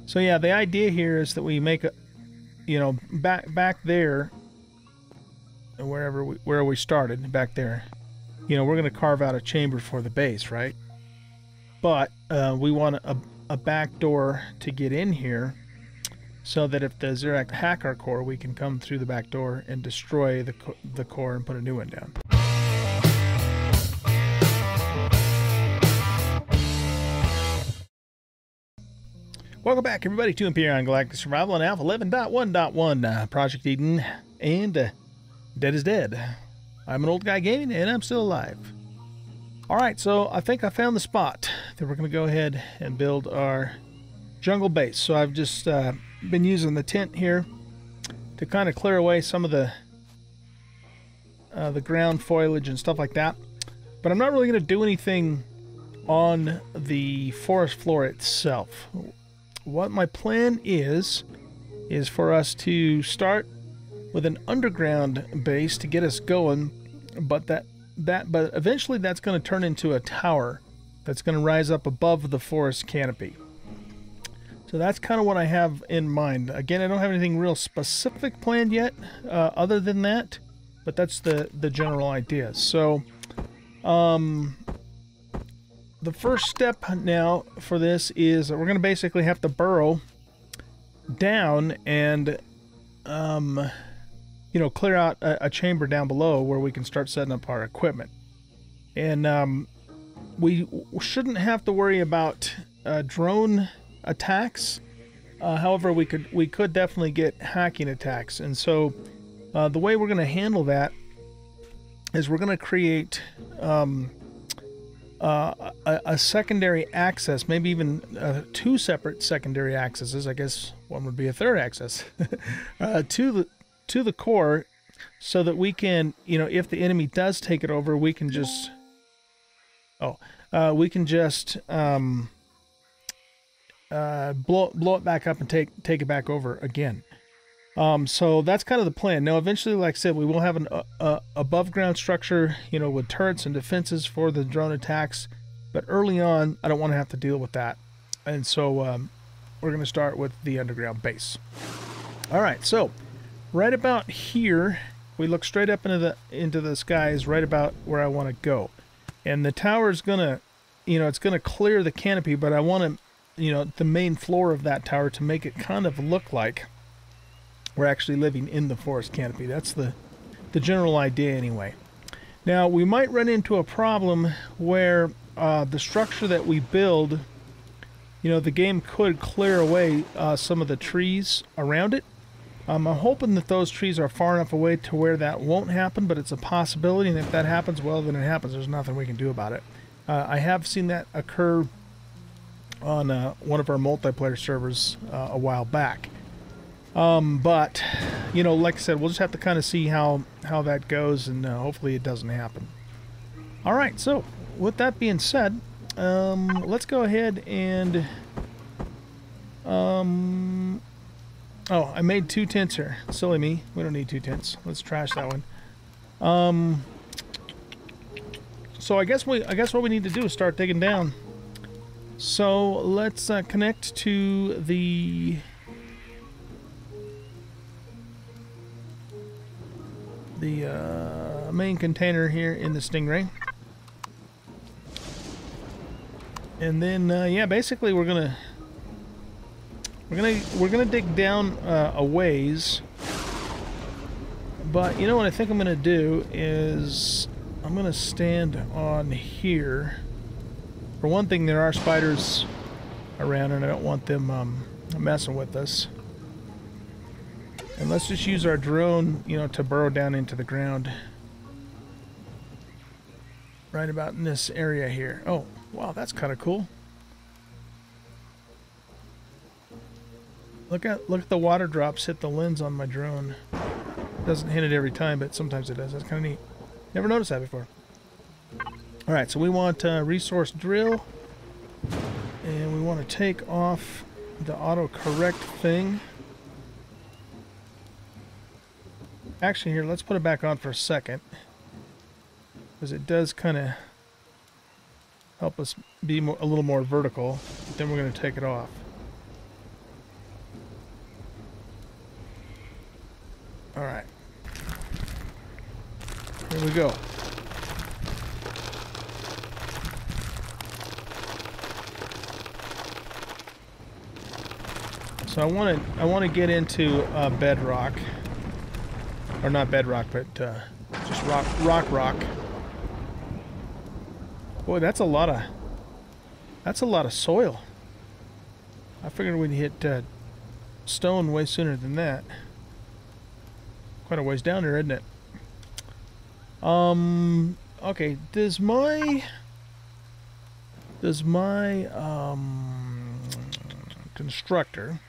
So yeah, the idea here is that we make a, you know, back there, where we started, back there, you know, we're going to carve out a chamber for the base, right? But we want a back door to get in here, so that if the Xerac hack our core, we can come through the back door and destroy the core and put a new one down. Welcome back, everybody, to Empyrion Galactic Survival on Alpha 11.1.1, Project Eden, and Dead is Dead. I'm an old guy gaming, and I'm still alive. Alright, so I think I found the spot that we're going to go ahead and build our jungle base. So I've just been using the tent here to kind of clear away some of the ground foliage and stuff like that. But I'm not really going to do anything on the forest floor itself. What my plan is for us to start with an underground base to get us going, but eventually that's going to turn into a tower that's going to rise up above the forest canopy. So that's kind of what I have in mind. Again, I don't have anything real specific planned yet, other than that, but that's the general idea. So, the first step now for this is that we're going to basically have to burrow down and, you know, clear out a chamber down below where we can start setting up our equipment. And we shouldn't have to worry about drone attacks. However, we could definitely get hacking attacks. And so the way we're going to handle that is we're going to create a secondary access, maybe even two separate secondary accesses. I guess one would be a third access to the core, so that we can, you know, if the enemy does take it over, we can just blow it back up and take it back over again. So that's kind of the plan. Now, eventually, like I said, we will have an above ground structure, you know, with turrets and defenses for the drone attacks. But early on, I don't want to have to deal with that. And so we're going to start with the underground base. All right, so right about here, we look straight up into the skies, right about where I want to go. And the tower is going to, you know, it's going to clear the canopy, but I want to, you know, the main floor of that tower to make it kind of look like we're actually living in the forest canopy. That's the general idea anyway. Now, we might run into a problem where the structure that we build, you know, the game could clear away some of the trees around it. I'm hoping that those trees are far enough away to where that won't happen, but it's a possibility, and if that happens, well, then it happens. There's nothing we can do about it. I have seen that occur on one of our multiplayer servers a while back. But, you know, like I said, we'll just have to kind of see how that goes, and hopefully it doesn't happen. Alright, so, with that being said, let's go ahead and... oh, I made 2 tents here. Silly me. We don't need 2 tents. Let's trash that one. So I guess what we need to do is start digging down. So let's connect to the main container here in the Stingray. And then yeah, basically we're gonna dig down a ways. But you know what I think I'm gonna do is I'm gonna stand on here. For one thing, there are spiders around, and I don't want them messing with us. And let's just use our drone, you know, to burrow down into the ground. Right about in this area here. Oh, wow, that's kind of cool. Look at the water drops hit the lens on my drone. Doesn't hit it every time, but sometimes it does. That's kind of neat. Never noticed that before. All right, so we want resource drill, and we want to take off the autocorrect thing. Actually, here, let's put it back on for a second, because it does kind of help us be a little more vertical. But then we're going to take it off. Alright. Here we go. So I want to get into bedrock, or not bedrock, but just rock. Boy, that's a lot of soil. I figured we'd hit stone way sooner than that. Quite a ways down there, isn't it? Okay. Does my constructor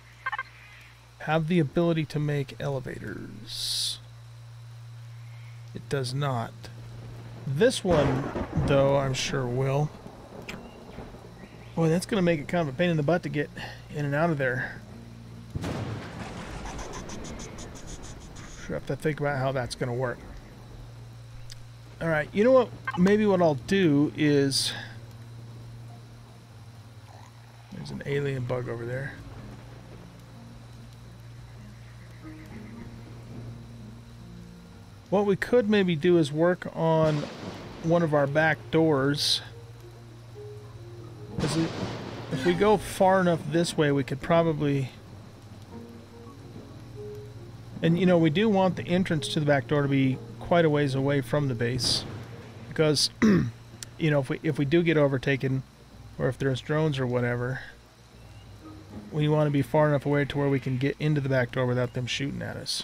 have the ability to make elevators? It does not. This one, though, I'm sure will. Boy, that's going to make it kind of a pain in the butt to get in and out of there. Sure have to think about how that's going to work. Alright, you know what? Maybe what I'll do is... There's an alien bug over there. What we could maybe do is work on one of our back doors. If we go far enough this way, we could probably... And, you know, we do want the entrance to the back door to be quite a ways away from the base. Because, you know, if we do get overtaken, or if there's drones or whatever, we want to be far enough away to where we can get into the back door without them shooting at us.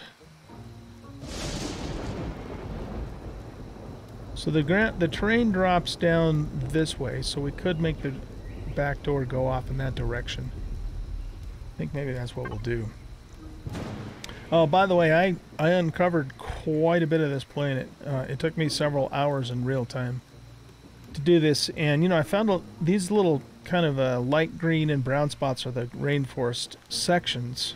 So the terrain drops down this way, so we could make the back door go off in that direction. I think maybe that's what we'll do. Oh, by the way, I uncovered quite a bit of this planet. It took me several hours in real time to do this, and you know, I found these little kind of light green and brown spots are the rainforest sections.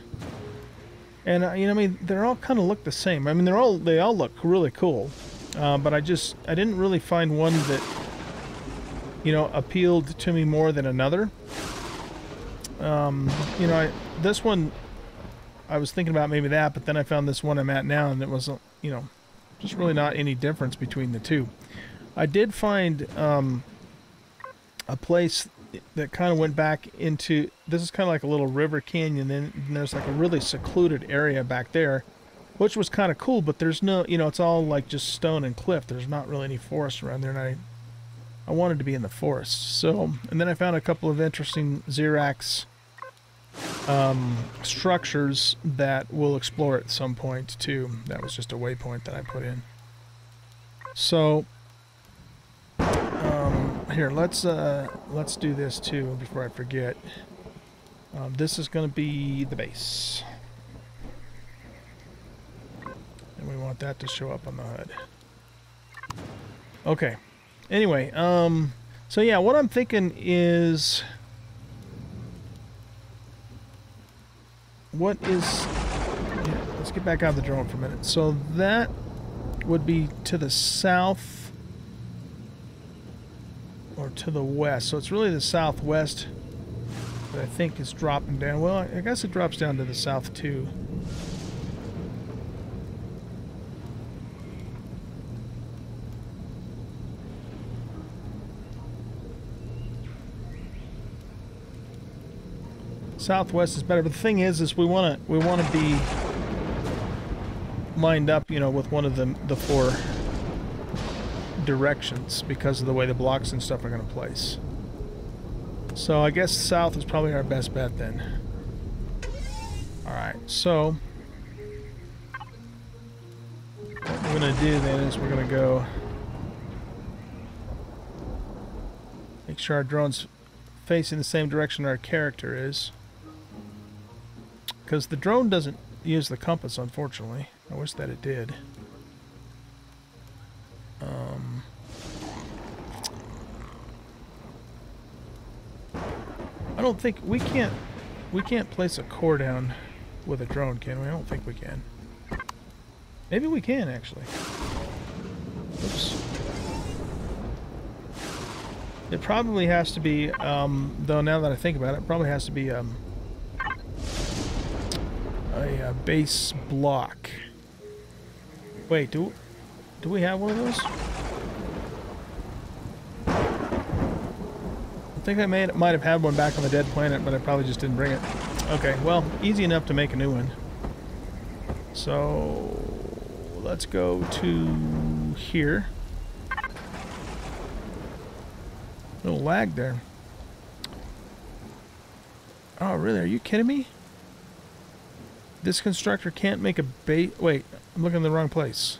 And you know, I mean, they're all kind of look the same. I mean, they all look really cool. But I didn't really find one that, you know, appealed to me more than another. You know, this one, I was thinking about maybe that, but then I found this one I'm at now, and it was, you know, just really not any difference between the two. I did find a place that kind of went back into, this is kind of like a little river canyon, and there's like a really secluded area back there, which was kind of cool, but there's no, you know, it's all like just stone and cliff. There's not really any forest around there, and I wanted to be in the forest. So, and then I found a couple of interesting Xerax structures that we'll explore at some point too. That was just a waypoint that I put in. So, here, let's do this too before I forget. This is going to be the base. And we want that to show up on the HUD. Okay. Anyway, so yeah, what I'm thinking is... Yeah, let's get back out of the drone for a minute. So that would be to the south or to the west. So it's really the southwest that I think is dropping down. Well, I guess it drops down to the south too. Southwest is better, but the thing is we want to be lined up, you know, with one of the four directions because of the way the blocks and stuff are going to place. So I guess south is probably our best bet then. All right, so what we're going to do then is we're going to go make sure our drone's facing the same direction our character is. Because the drone doesn't use the compass, unfortunately. I wish that it did. I don't think we can't place a core down with a drone, can we? I don't think we can. Maybe we can actually. Oops. It probably has to be, though now that I think about it, it probably has to be a base block. Wait, do we have one of those? I think I might have had one back on the dead planet, but I probably just didn't bring it. Okay, well, easy enough to make a new one. So let's go to here. No lag there. Oh, really? Are you kidding me? This constructor can't make a base. Wait, I'm looking in the wrong place.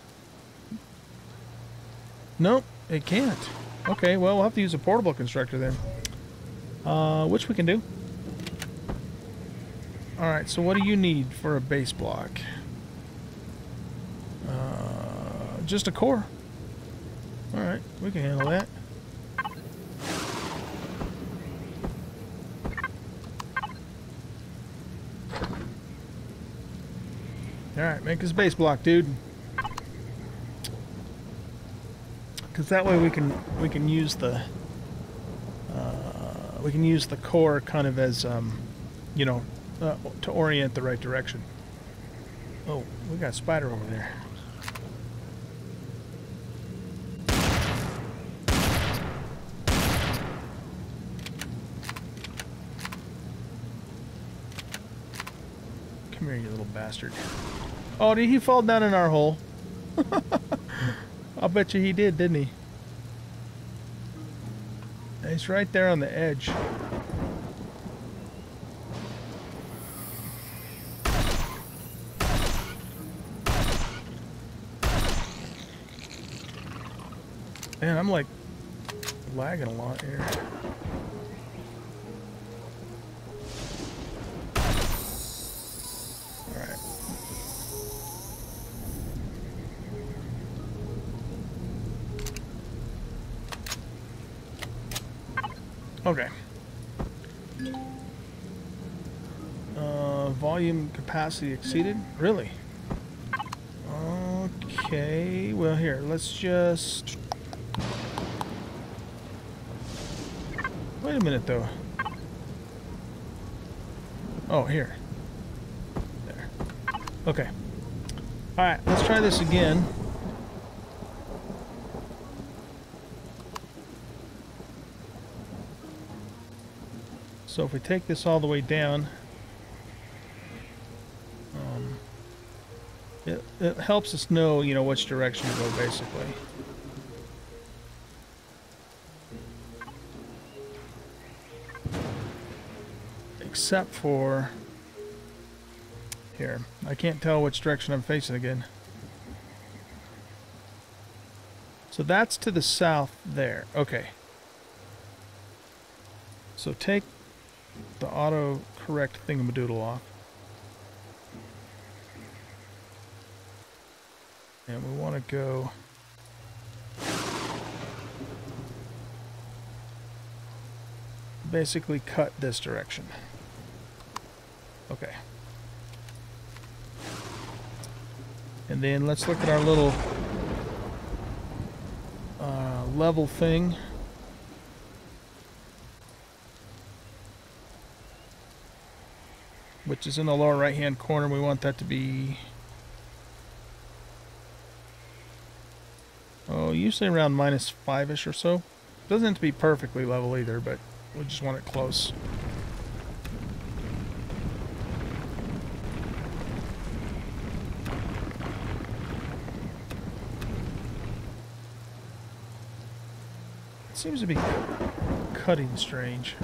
Nope, it can't. Okay, well, we'll have to use a portable constructor then. Which we can do. Alright, so what do you need for a base block? Just a core. Alright, we can handle that. Alright, make this base block, dude. Because that way we can use the core kind of as you know, to orient the right direction. Oh, we got a spider over there. Come here, you little bastard. Oh, did he fall down in our hole? I'll bet you he did, didn't he? He's right there on the edge. Man, I'm like lagging a lot here. Alright. Okay. Volume capacity exceeded? Really? Okay, well here, let's just... Wait a minute though. Oh, here. There. Okay. Alright, let's try this again. So if we take this all the way down, it helps us know, you know, which direction to go, basically. Except for here. I can't tell which direction I'm facing again. So that's to the south there. Okay. So take the auto-correct thingamadoodle off. And we want to go... basically cut this direction. Okay. And then let's look at our little level thing. Which is in the lower right hand corner. We want that to be, oh, usually around -5-ish or so. Doesn't have to be perfectly level either, but we just want it close. It seems to be cutting strange.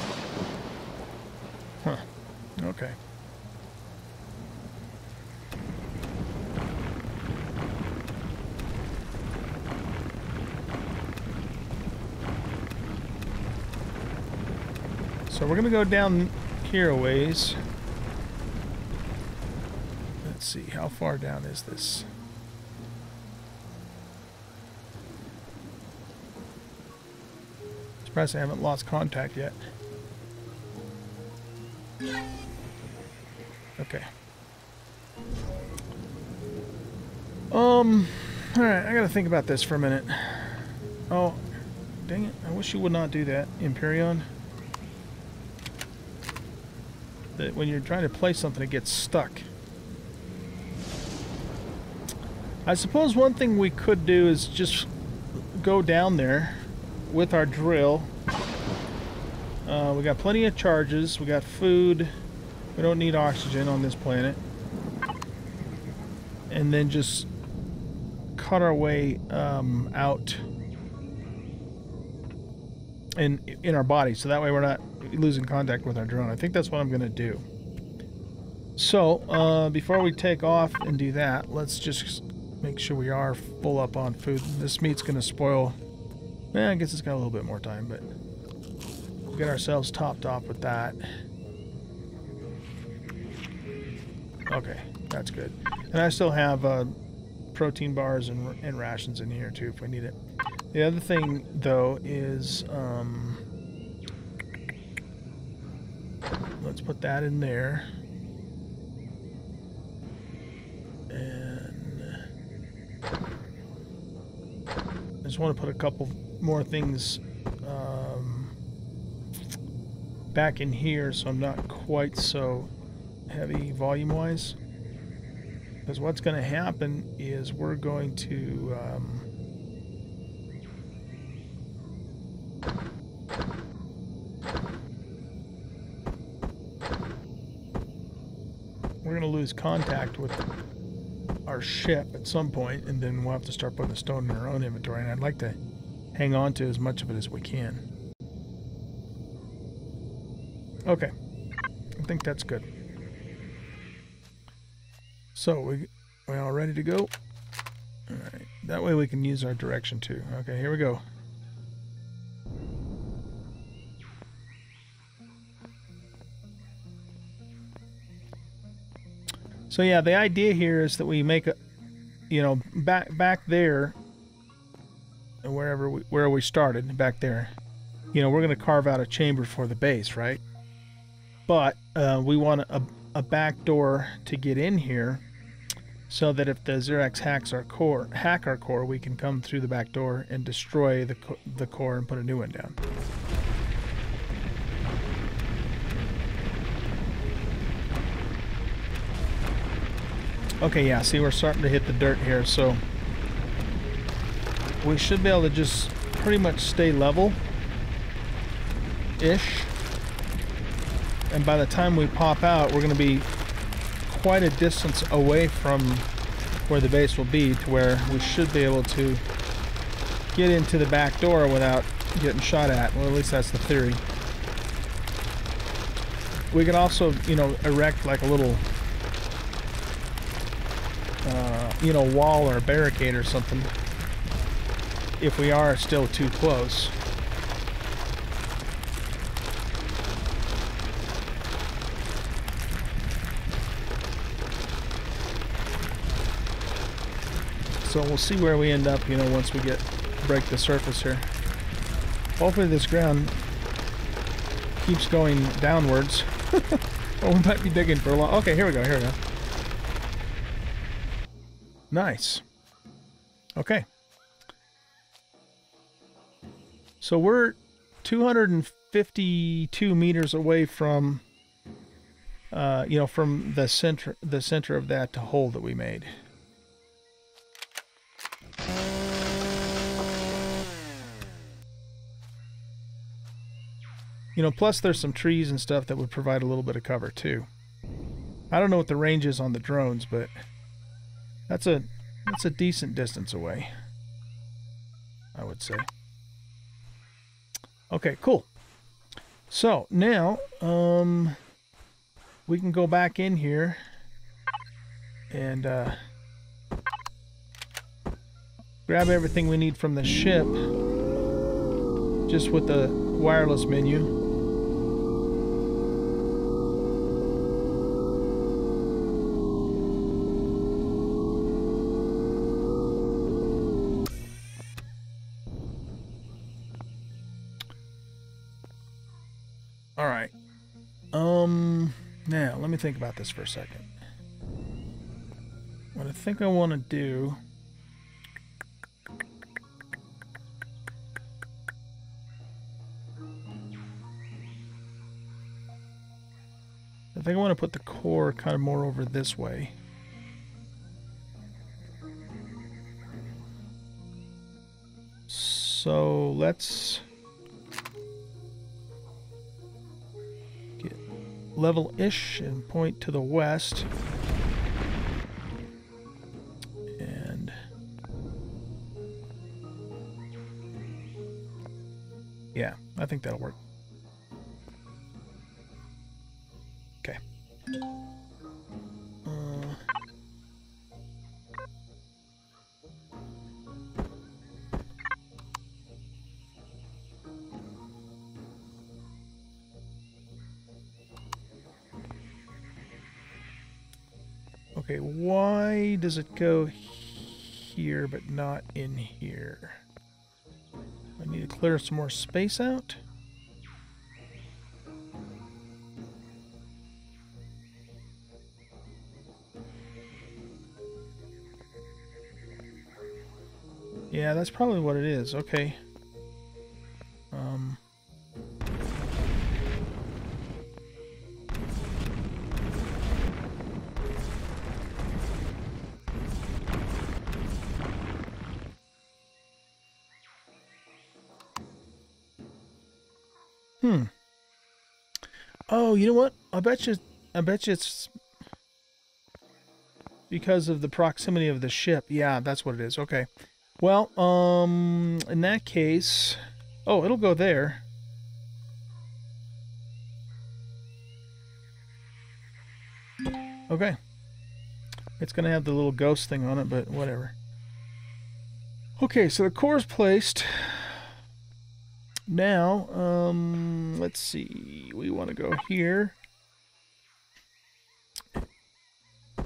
Huh. Okay. So we're going to go down here a ways. Let's see, how far down is this? Surprised I haven't lost contact yet. Okay. Alright, I gotta think about this for a minute. Oh, dang it, I wish you would not do that, Empyrion. That when you're trying to play something, it gets stuck. I suppose one thing we could do is just go down there with our drill. We got plenty of charges. We got food. We don't need oxygen on this planet. And then just cut our way out in our body, so that way we're not losing contact with our drone. I think that's what I'm going to do. So, before we take off and do that, let's just make sure we are full up on food. This meat's going to spoil. I guess it's got a little bit more time, but we'll get ourselves topped off with that. Okay, that's good. And I still have protein bars and rations in here too if we need it. The other thing, though, is let's put that in there. And I just want to put a couple more things back in here so I'm not quite so heavy volume-wise. Because what's going to happen is we're going to lose contact with our ship at some point, and then we'll have to start putting the stone in our own inventory, and I'd like to hang on to as much of it as we can. Okay, I think that's good. So we all ready to go? Alright, that way we can use our direction too. Okay, here we go. So yeah, the idea here is that we make a, you know, back there, where we started, back there, you know, we're going to carve out a chamber for the base, right? But we want a back door to get in here, so that if the Xerax hack our core, we can come through the back door and destroy the core and put a new one down. Okay, yeah, see, we're starting to hit the dirt here, so we should be able to just pretty much stay level-ish. And by the time we pop out, we're going to be quite a distance away from where the base will be, to where we should be able to get into the back door without getting shot at. Well, at least that's the theory. We can also, you know, erect like a little you know, wall or a barricade or something if we are still too close. So we'll see where we end up, you know, once we break the surface here. Hopefully this ground keeps going downwards. Oh, we might be digging for a long... Okay, here we go, here we go. Nice. Okay. So we're 252 meters away from, you know, from the center of that hole that we made. You know, plus there's some trees and stuff that would provide a little bit of cover too. I don't know what the range is on the drones, but that's a decent distance away, I would say. Okay, cool. So now we can go back in here and grab everything we need from the ship just with the wireless menu. Alright. Now, let me think about this for a second. What I think I want to do... I think I want to put the core kind of more over this way. So let's get level-ish and point to the west. And yeah, I think that'll work. Okay. Okay, why does it go here but not in here? I need to clear some more space out. Yeah, that's probably what it is. Okay. Oh, you know what? I bet you it's because of the proximity of the ship. Yeah, that's what it is. Okay. Well, in that case, oh, it'll go there. Okay. It's going to have the little ghost thing on it, but whatever. Okay, so the core's placed. Now, let's see. We want to go here.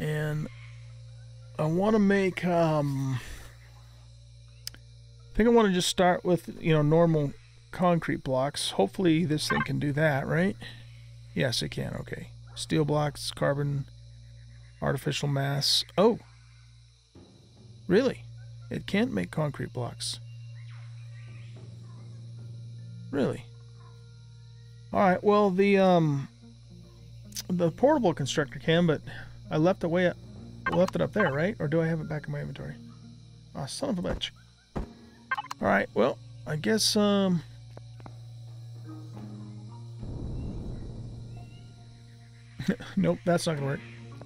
And I want to make, I think I want to just start with, you know, normal concrete blocks. Hopefully this thing can do that, right? Yes, it can. Okay. Steel blocks, carbon, artificial mass. Oh, really? It can't make concrete blocks. Really? All right. Well, the portable constructor can, but I left it up there, right? Or do I have it back in my inventory? Oh, son of a bitch. All right. Well, I guess nope, that's not gonna work.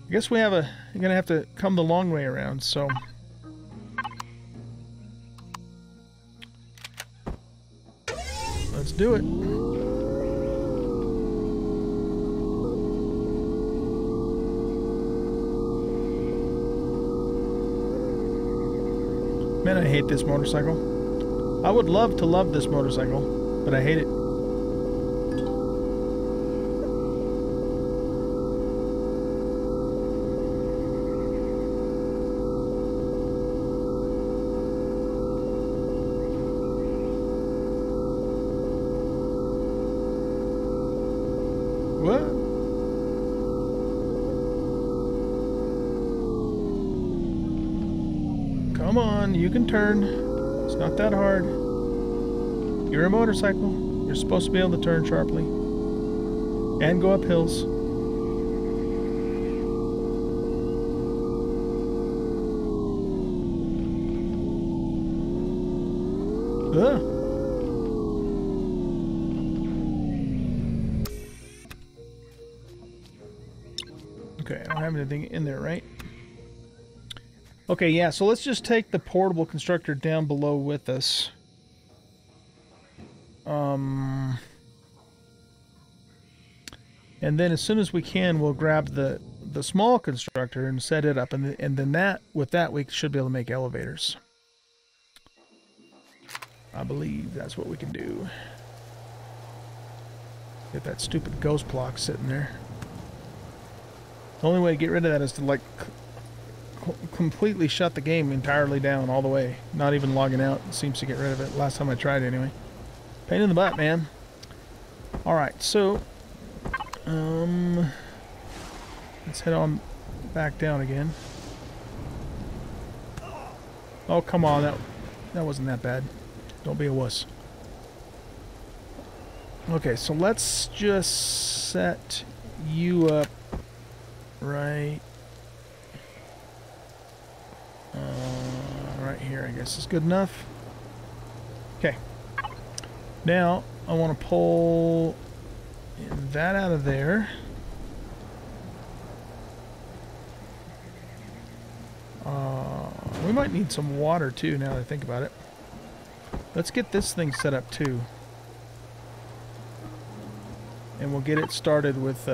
I guess you're gonna have to come the long way around. So. Let's do it. Man, I hate this motorcycle. I would love to love this motorcycle, but I hate it. What? Come on, you can turn. It's not that hard. You're a motorcycle. You're supposed to be able to turn sharply. And go up hills. Ugh. Okay, I don't have anything in there, right? Okay, yeah, so let's just take the portable constructor down below with us. And then as soon as we can, we'll grab the small constructor and set it up, and then with that we should be able to make elevators. I believe that's what we can do. Get that stupid ghost block sitting there. The only way to get rid of that is to, like, completely shut the game entirely down all the way. Not even logging out. It seems to get rid of it. Last time I tried anyway. Pain in the butt, man. Alright, so... let's head on back down again. Oh, come on. That wasn't that bad. Don't be a wuss. Okay, so let's just set you up right right here, I guess is good enough. Okay. Now, I want to pull that out of there. We might need some water too, now that I think about it. Let's get this thing set up too. And we'll get it started with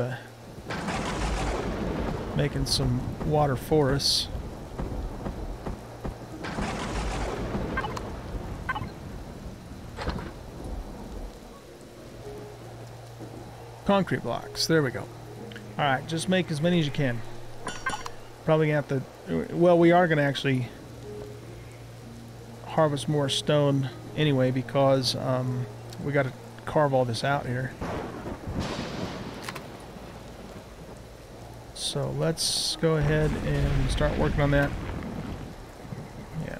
making some water for us. Concrete blocks. There we go. Alright, just make as many as you can. Probably gonna have to... Well, we are gonna actually harvest more stone anyway because we got to carve all this out here. So let's go ahead and start working on that. Yeah.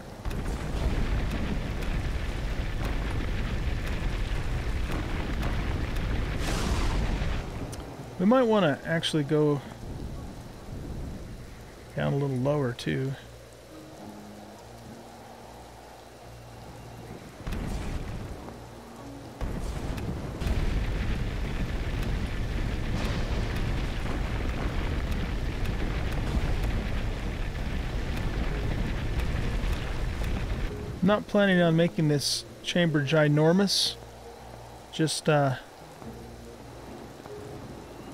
We might want to actually go down a little lower too. Not planning on making this chamber ginormous, just you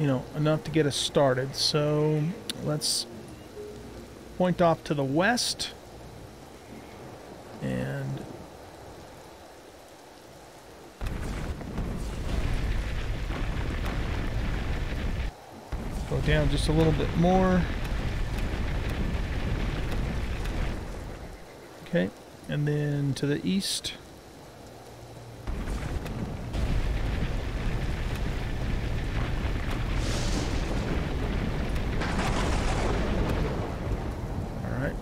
know, enough to get us started. So let's point off to the west and go down just a little bit more. Okay. And then to the east. All right.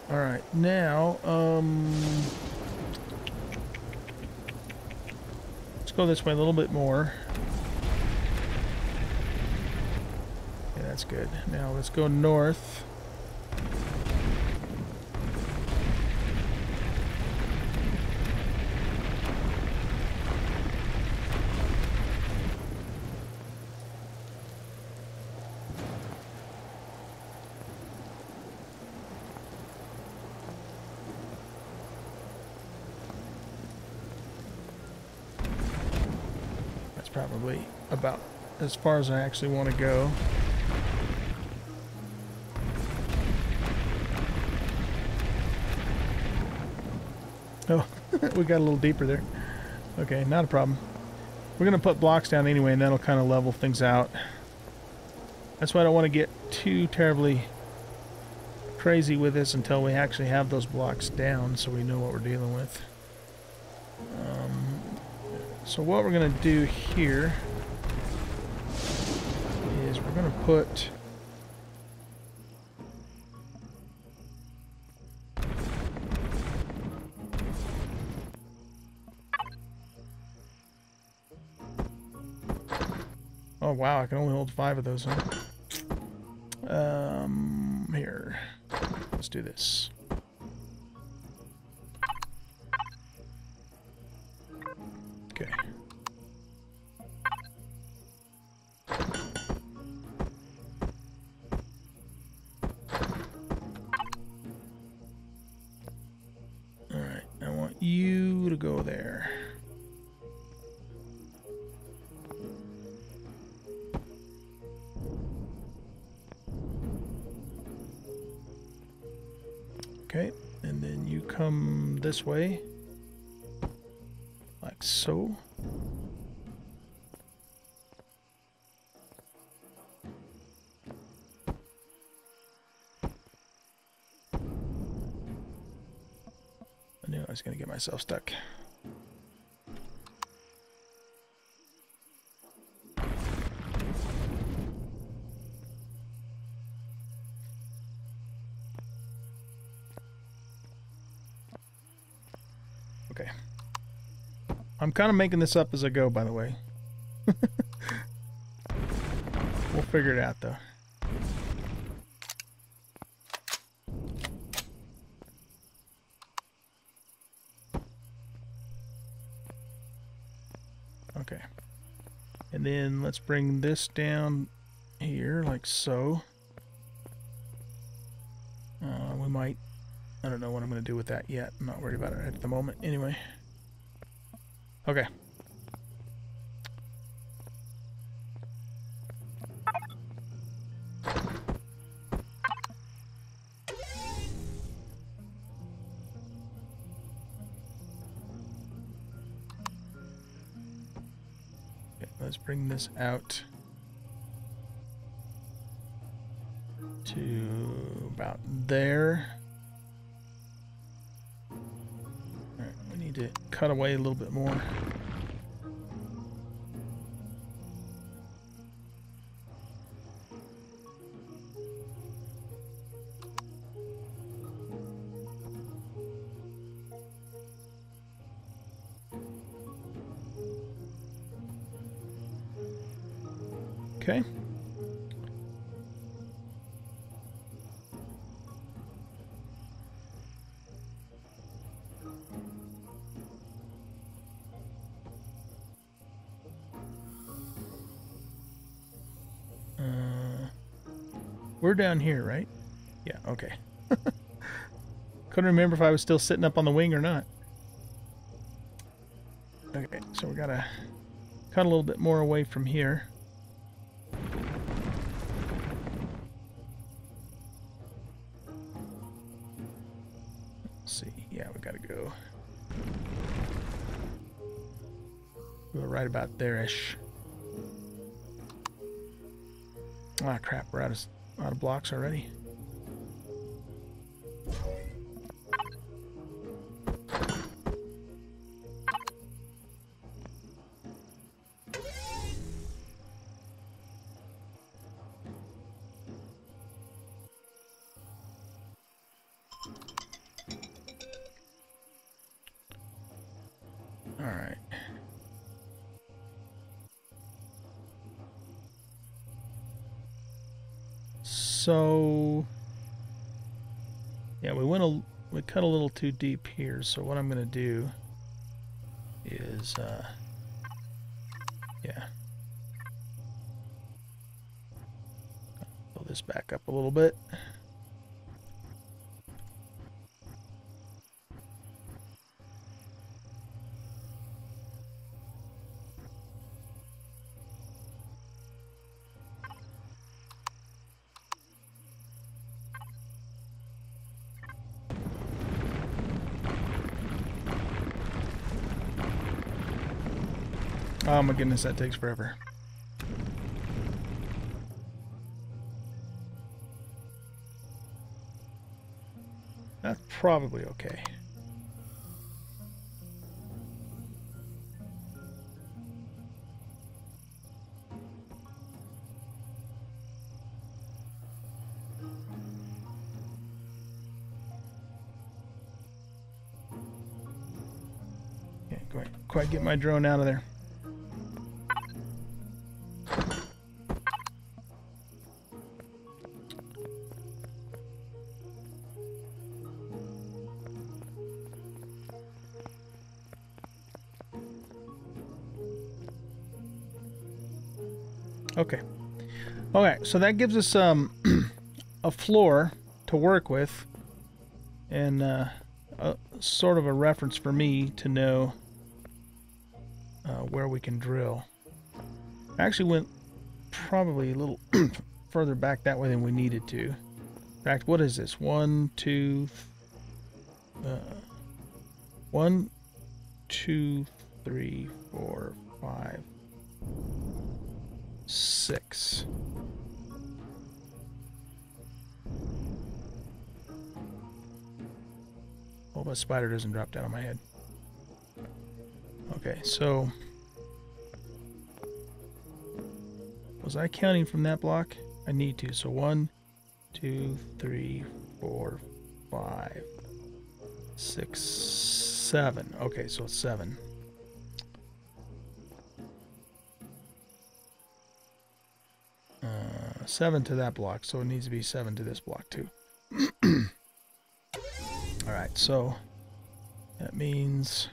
All right. Now, go this way a little bit more. Yeah, that's good. Now let's go north. Probably about as far as I actually want to go. Oh, we got a little deeper there. Okay, not a problem. We're going to put blocks down anyway, and that'll kind of level things out. That's why I don't want to get too terribly crazy with this until we actually have those blocks down so we know what we're dealing with. So what we're going to do here is we're going to put oh wow, I can only hold 5 of those, huh? Here. Let's do this. Okay. Alright, I want you to go there. Okay, and then you come this way. Like so. I knew I was going to get myself stuck. Okay. I'm kind of making this up as I go, by the way. figure it out though. Okay. And then let's bring this down here like so. We might, I don't know what I'm going to do with that yet. I'm not worried about it at the moment anyway. Okay. Let's bring this out to about there. All right, we need to cut away a little bit more. Okay. We're down here, right? Yeah, okay. Couldn't remember if I was still sitting up on the wing or not. Okay, so we gotta cut a little bit more away from here. See, yeah, we gotta go right about there-ish. Ah, crap, we're out of blocks already. All right. So, yeah, we cut a little too deep here. So what I'm going to do is, yeah, pull this back up a little bit. Oh my goodness, that takes forever. That's probably okay. Can't quite get my drone out of there. Okay. Okay, so that gives us a floor to work with, and sort of a reference for me to know where we can drill. I actually went probably a little further back that way than we needed to. In fact, what is this? 1, 2, 3, 4, 5, 6. Hope a spider doesn't drop down on my head. Okay, so was I counting from that block? I need to. So 1, 2, 3, 4, 5, 6, 7. Okay, so it's 7. 7 to that block, so it needs to be 7 to this block too. All right, so that means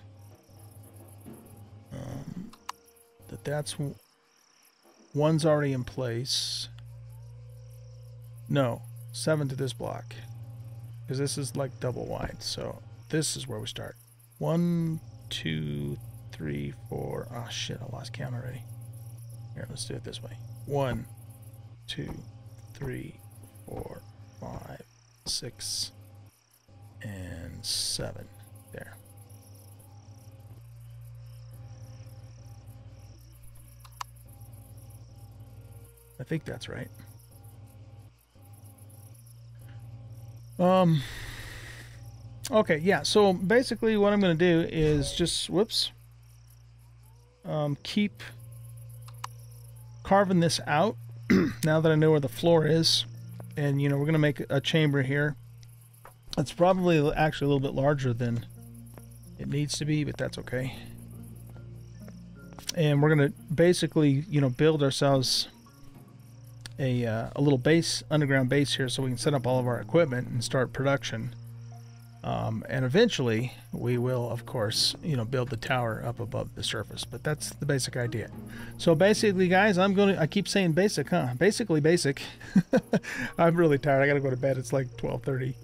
that's one's already in place. No, 7 to this block, because this is like double wide. So this is where we start. 1, 2, 3, 4. Oh shit, I lost count already. Here, let's do it this way. 1, 2, 3, 4, 5, 6, and 7. There. I think that's right. Okay, yeah, so basically what I'm going to do is just, keep carving this out now that I know where the floor is. And, you know, we're going to make a chamber here. It's probably actually a little bit larger than it needs to be, but that's okay. And we're going to basically, you know, build ourselves a little base, underground base here, so we can set up all of our equipment and start production. And eventually we will, of course, you know, build the tower up above the surface, but that's the basic idea. So basically, guys, I keep saying basic, huh? Basically basic. I'm really tired. I gotta go to bed. It's like 12:30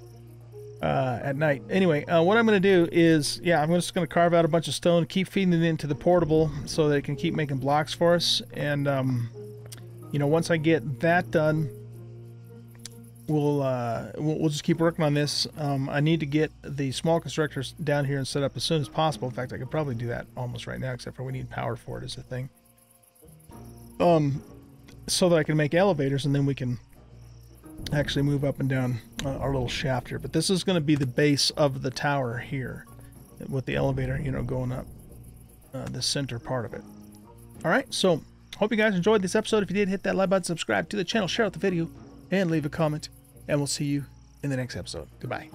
at night. Anyway, what I'm gonna do is, yeah, I'm just gonna carve out a bunch of stone, keep feeding it into the portable so that it can keep making blocks for us. And you know, once I get that done, we'll just keep working on this. I need to get the small constructors down here and set up as soon as possible. In fact, I could probably do that almost right now, except for we need power for it is the thing. So that I can make elevators, and then we can actually move up and down our little shaft here. But this is going to be the base of the tower here, with the elevator, you know, going up the center part of it. All right, so hope you guys enjoyed this episode. If you did, hit that like button, subscribe to the channel, share out the video, and leave a comment. And we'll see you in the next episode. Goodbye.